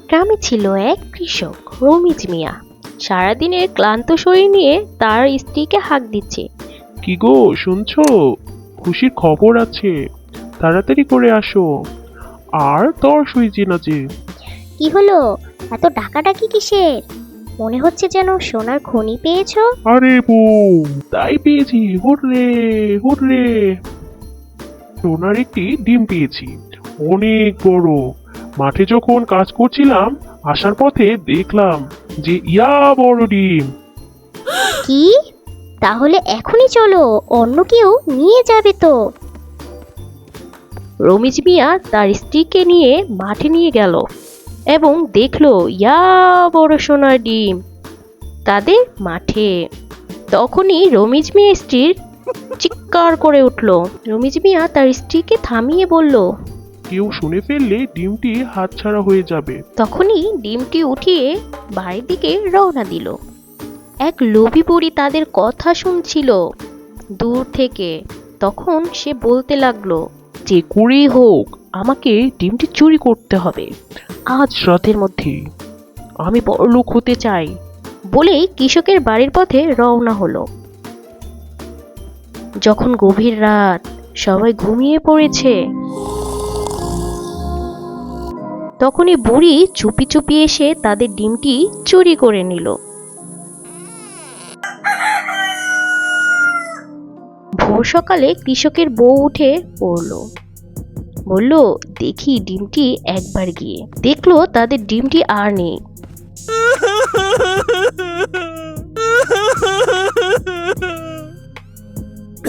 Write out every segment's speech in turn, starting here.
গ্রামে ছিল এক কৃষক রমিজ মিয়া। সারাদিনের ক্লান্ত শরীর নিয়ে তার স্ত্রীকে হাঁক দিচ্ছে। কি গো, শুনছো? খুশির খবর আছে, তাড়াতাড়ি করে আসো। আর তর সইছে না যে। কি হলো? এত ডাকাডাকি কিসের? মনে হচ্ছে যেন সোনার খনি পেয়েছো। আরে বউ, তাই পেয়েছি, হুররে হুররে। সোনার একটি ডিম পেয়েছি, অনেক বড়। মাঠে যখন কাজ করছিলাম, আসার পথে দেখলাম যে ইয়া বড় ডিম। কি? তাহলে এখনই চলো, অন্য কেউ নিয়ে যাবে তো। রমিজ মিয়া তার স্ত্রীকে নিয়ে মাঠে নিয়ে গেল এবং দেখলো ইয়া বড় সোনার ডিম তাদের মাঠে। তখনই রমিজ মিয়া স্ত্রীর চিৎকার করে উঠল। রমিজ মিয়া তার স্ত্রীকে থামিয়ে বলল, কেউ শুনে ফেললে ডিমটি হাতছাড়া হয়ে যাবে। তখনই ডিমটি উঠিয়ে বাড়ির দিকে রওনা দিল। এক লোভী বুড়ি তাদের কথা শুনছিল দূর থেকে। তখন সে বলতে লাগলো, যে করেই হোক আমাকে ডিমটি চুরি করতে হবে আজ রাতের মধ্যে, আমি বড়লোক হতে চাই। বলেই কৃষকের বাড়ির পথে রওনা হলো। যখন গভীর রাত, সবাই ঘুমিয়ে পড়েছে, তখনই বুড়ি চুপি চুপি এসে তাদের ডিমটি চুরি করে নিল। ভোর সকালে কৃষকের বউ উঠে পড়ল, বলল, দেখি ডিমটি। একবার গিয়ে দেখলো তাদের ডিমটি আর নেই।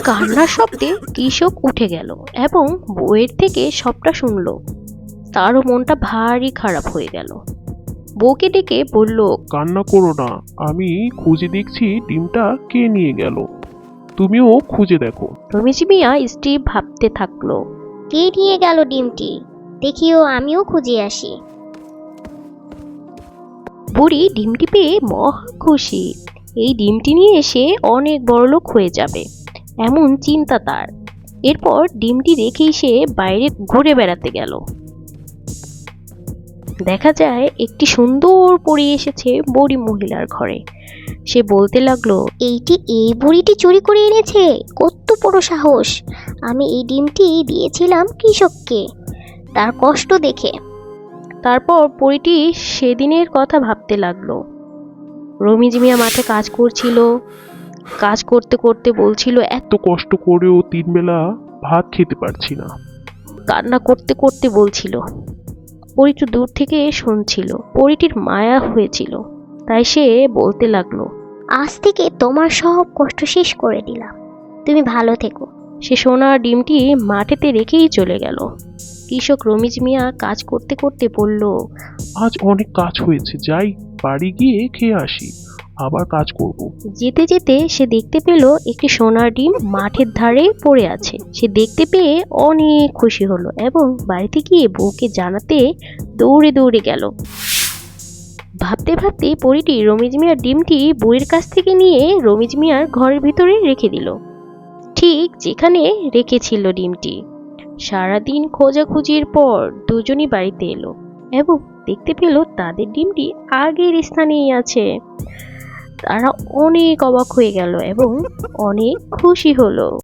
কান্নার শব্দে কৃষক উঠে গেল এবং বউয়ের থেকে সবটা শুনলো। তারও মনটা ভারী খারাপ হয়ে গেল। বউকে ডেকে বলল, কান্না করো না, আমি খুঁজে দেখছি ডিমটা কে নিয়ে গেল। তুমিও খুঁজে দেখো। রমিজ মিয়া স্ত্রী ভাবতে থাকলো। কে নিয়ে গেল ডিমটি? দেখিও, আমিও খুঁজে আসি। বুড়ি ডিমটি পেয়ে মহা খুশি। এই ডিমটি নিয়ে এসে অনেক বড়লোক হয়ে যাবে এমন চিন্তা তার। এরপর ডিমটি রেখেই সে বাইরে ঘুরে বেড়াতে গেল। দেখা যায় একটি সুন্দর পরী এসেছে বুড়ি মহিলার ঘরে। সে বলতে লাগলো, এই বুড়িটি চুরি করে এনেছে, কত বড় সাহস! আমি এই ডিমটি দিয়েছিলাম কৃষককে, তার কষ্ট দেখে। তারপর পরীটি সেদিনের কথা ভাবতে লাগলো। রমিজ মিয়া মাঠে কাজ করছিল। কাজ করতে করতে বলছিল, এত কষ্ট করেও 3 বেলা ভাত খেতে পারছি না। কান্না করতে করতে বলছিল। পরীটি দূর থেকে শুনছিল। পরীটির মায়া হয়েছিল, তাই সে বলতে লাগলো, আজ থেকে তোমার সব কষ্ট শেষ করে দিলাম, তুমি ভালো থেকো। সে সোনার ডিমটি মাঠেতে রেখেই চলে গেল। কৃষক রমিজ মিয়া কাজ করতে করতে বলল, আজ অনেক কাজ হয়েছে, যাই বাড়ি গিয়ে খেয়ে আসি, আবার কাজ করব। যেতে যেতে সে দেখতে পেল একটি সোনার ডিম মাঠের ধারে পড়ে আছে। সে দেখতে পেয়ে অনেক খুশি হলো এবং বাড়িতে গিয়ে বউকে জানাতে দৌড়ে দৌড়ে গেল। ভাবতে ভাবতে পরীটি রমিজ মিয়ার ডিমটি বুড়ির কাছ থেকে নিয়ে রমিজ মিয়ার ঘরের ভিতরে রেখে দিল, ঠিক যেখানে রেখেছিল ডিমটি। সারাদিন খোঁজাখুঁজির পর দুজনই বাড়িতে এলো এবং দেখতে পেল তাদের ডিমটি আগের স্থানেই আছে। তারা অনেক অবাক হয়ে গেল এবং অনেক খুশি হলো।